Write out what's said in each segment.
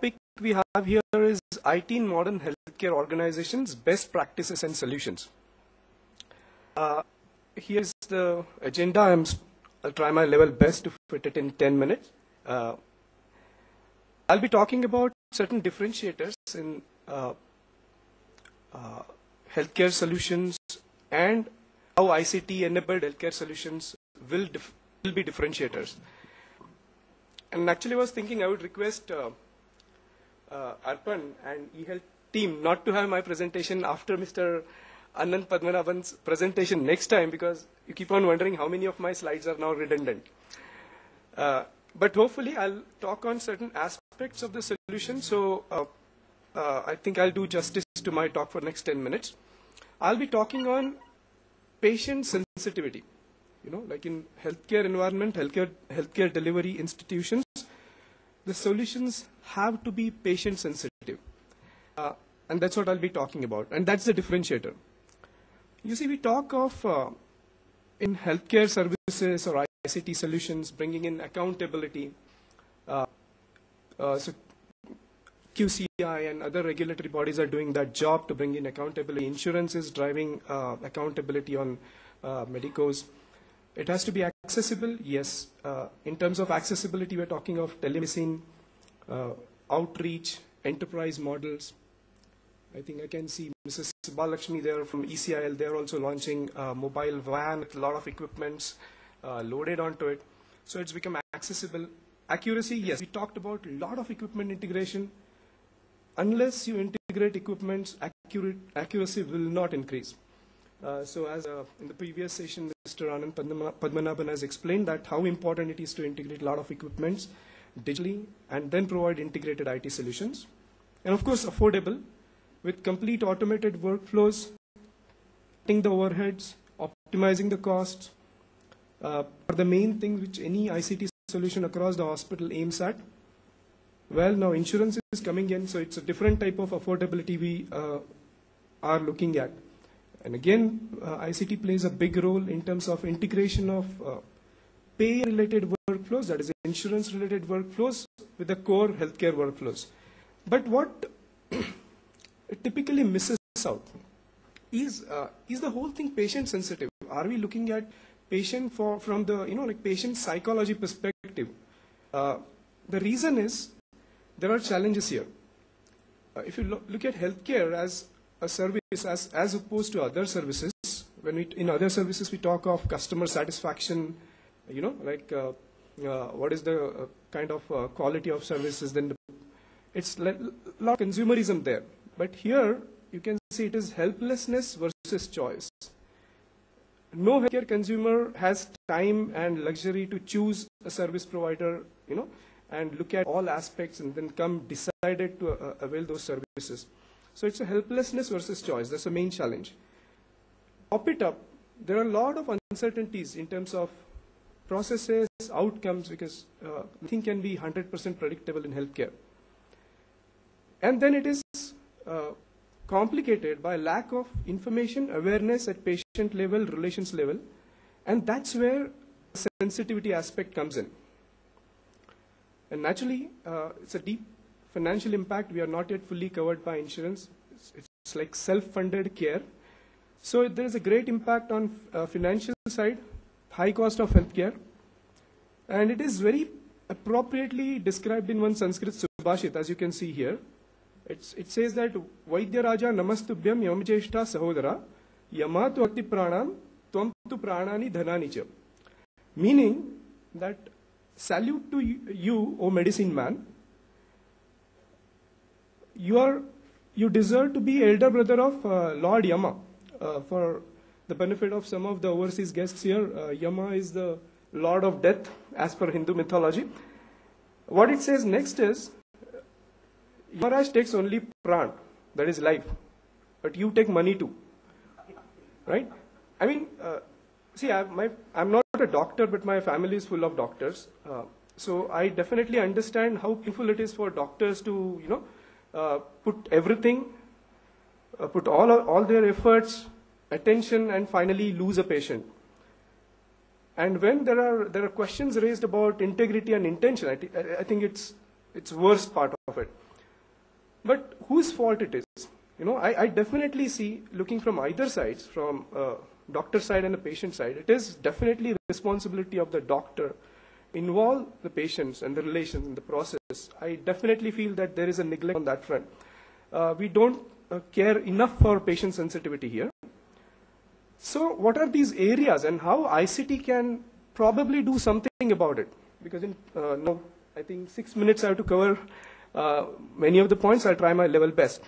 Topic we have here is IT in modern healthcare organizations, best practices and solutions. Here's the agenda. I'll try my level best to fit it in 10 minutes. I'll be talking about certain differentiators in healthcare solutions and how ICT-enabled healthcare solutions will be differentiators. And actually I was thinking I would request Arpan and eHealth team not to have my presentation after Mr. Anand Padmanabhan's presentation next time, because you keep on wondering how many of my slides are now redundant. But hopefully I'll talk on certain aspects of the solution, so I think I'll do justice to my talk for next 10 minutes. I'll be talking on patient sensitivity. You know, like in healthcare environment, healthcare delivery institutions, the solutions have to be patient sensitive. And that's what I'll be talking about. And that's the differentiator. You see, we talk of, in healthcare services or ICT solutions, bringing in accountability. So QCI and other regulatory bodies are doing that job to bring in accountability. Insurance is driving accountability on medicos. It has to be accessible, yes. In terms of accessibility, we're talking of telemedicine, outreach, enterprise models. I think I can see Mrs. Subalakshmi there from ECIL. They're also launching a mobile van with a lot of equipments loaded onto it. So it's become accessible. Accuracy, yes. We talked about a lot of equipment integration. Unless you integrate equipments, accuracy will not increase. So as in the previous session, Mr. Anand Padmanabhan has explained that how important it is to integrate a lot of equipments digitally and then provide integrated IT solutions. And of course, affordable with complete automated workflows, cutting the overheads, optimizing the costs, are the main things which any ICT solution across the hospital aims at. Well, now insurance is coming in, so it's a different type of affordability we are looking at. And again, ICT plays a big role in terms of integration of pay-related workflows, that is insurance-related workflows, with the core healthcare workflows. But what it typically misses out is the whole thing patient-sensitive. Are we looking at patient from the patient psychology perspective? The reason is there are challenges here. If you look at healthcare as a service as opposed to other services, when in other services we talk of customer satisfaction, what is the kind of quality of services, then it's a lot of consumerism there. But here you can see it is helplessness versus choice. No healthcare consumer has time and luxury to choose a service provider, and look at all aspects and then come decided to avail those services. So it's a helplessness versus choice. That's the main challenge. Top it up, there are a lot of uncertainties in terms of processes, outcomes, because nothing can be 100% predictable in healthcare. And then it is complicated by lack of information, awareness at patient level, relations level, and that's where the sensitivity aspect comes in. And naturally, it's a deep financial impact. We are not yet fully covered by insurance. It's like self-funded care. So there is a great impact on financial side, high cost of healthcare. And it is very appropriately described in one Sanskrit Subhashit, as you can see here. It says that Vaidya Raja Namastubhyam Yamjeshta Sahodara Yamatu Akti Pranam Tvam Tu Pranani Dhanani Cha. Meaning that salute to you, O medicine man. You deserve to be elder brother of Lord Yama. For the benefit of some of the overseas guests here, Yama is the Lord of Death as per Hindu mythology. What it says next is, Yamaraj takes only pran, that is life, but you take money too, right? I mean, see, I'm not a doctor, but my family is full of doctors. So I definitely understand how painful it is for doctors to, put everything, put all their efforts, attention, and finally lose a patient. And when there are questions raised about integrity and intention, I think it's worst part of it. But whose fault it is? I definitely see, looking from either sides, from doctor side and the patient side, it is definitely responsibility of the doctor. Involve the patients and the relations in the process. I definitely feel that there is a neglect on that front. We don't care enough for patient sensitivity here. So what are these areas and how ICT can probably do something about it? Because in no, I think 6 minutes I have to cover many of the points. I'll try my level best.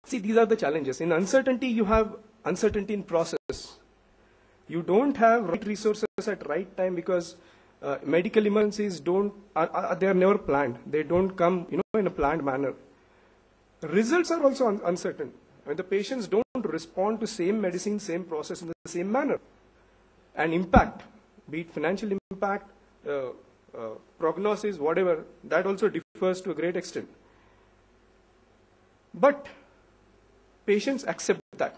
See, these are the challenges. In uncertainty, you have uncertainty in process. You don't have right resources at right time because medical emergencies they are never planned. They don't come, in a planned manner. Results are also uncertain. When the patients don't respond to same medicine, same process in the same manner. And impact, be it financial impact, prognosis, whatever, that also differs to a great extent. But patients accept that.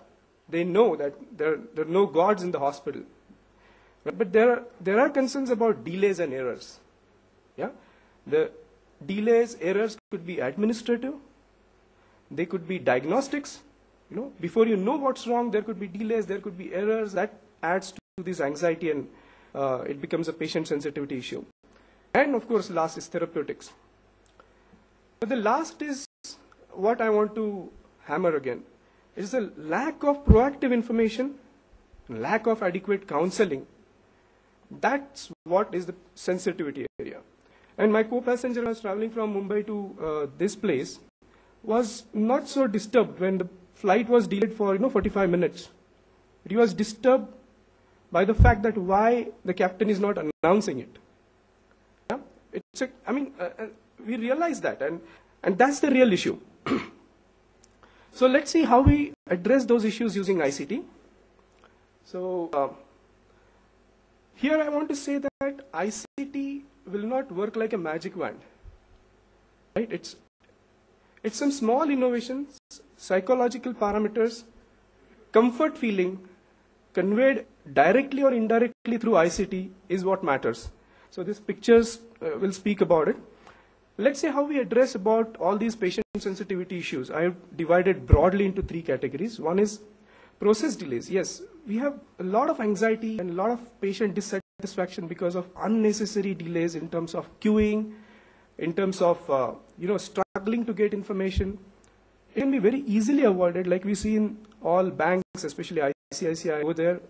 They know that there are no gods in the hospital. But there are concerns about delays and errors. Yeah? The delays, errors could be administrative. They could be diagnostics. Before you know what's wrong, there could be delays, there could be errors. That adds to this anxiety and it becomes a patient sensitivity issue. And of course, last is therapeutics. But the last is what I want to hammer again. It is a lack of proactive information, lack of adequate counseling. That's what is the sensitivity area. And my co-passenger was traveling from Mumbai to this place was not so disturbed when the flight was delayed for 45 minutes. He was disturbed by the fact that why the captain is not announcing it. Yeah? We realize that, and that's the real issue. So let's see how we address those issues using ICT. So here I want to say that ICT will not work like a magic wand. Right? It's some small innovations, psychological parameters, comfort feeling conveyed directly or indirectly through ICT is what matters. So these pictures will speak about it. Let's say how we address about all these patient sensitivity issues. I have divided broadly into 3 categories. One is process delays. Yes, we have a lot of anxiety and a lot of patient dissatisfaction because of unnecessary delays in terms of queuing, in terms of struggling to get information. It can be very easily avoided, like we see in all banks, especially ICICI. Over there,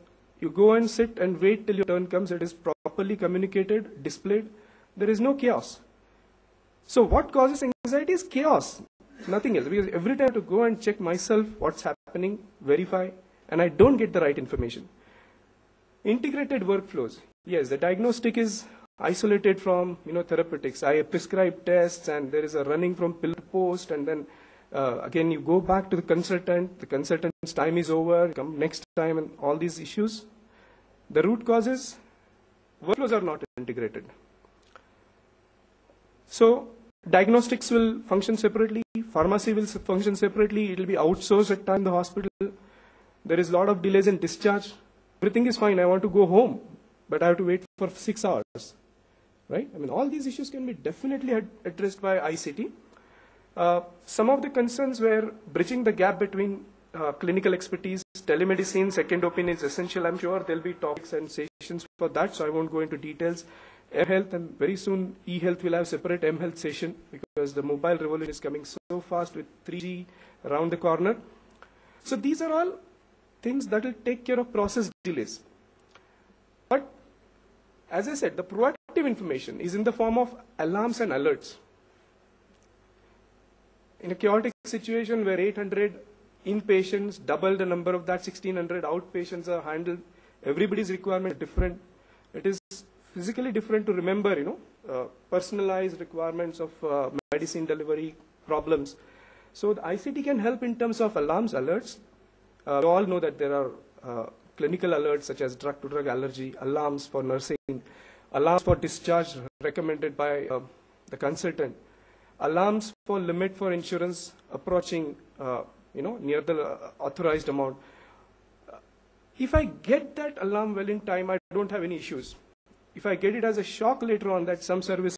you go and sit and wait till your turn comes. It is properly communicated, displayed. There is no chaos. So what causes anxiety is chaos, nothing else. Because every time I have to go and check myself what's happening, verify, and I don't get the right information. Integrated workflows. Yes, the diagnostic is isolated from therapeutics. I prescribe tests, and there is a running from pill to post, and then again you go back to the consultant. The consultant's time is over. Come next time, and all these issues. The root causes, workflows are not integrated. So diagnostics will function separately, pharmacy will function separately, it will be outsourced at time in the hospital. There is a lot of delays in discharge. Everything is fine, I want to go home, but I have to wait for 6 hours. Right? All these issues can be definitely addressed by ICT. Some of the concerns were bridging the gap between clinical expertise, telemedicine, second opinion is essential. I'm sure there'll be topics and sessions for that, so I won't go into details. M-Health, and very soon e-Health will have separate M-Health session because the mobile revolution is coming so fast with 3G around the corner. So these are all things that will take care of process delays. But as I said, the proactive information is in the form of alarms and alerts. In a chaotic situation where 800 inpatients, double the number of that 1600 outpatients are handled, everybody's requirement is different. It is physically different to remember, personalized requirements of medicine delivery problems. So the ICT can help in terms of alarms, alerts. We all know that there are clinical alerts such as drug-to-drug allergy, alarms for nursing, alarms for discharge recommended by the consultant, alarms for limit for insurance approaching, near the authorized amount. If I get that alarm well in time, I don't have any issues. If I get it as a shock later on that some service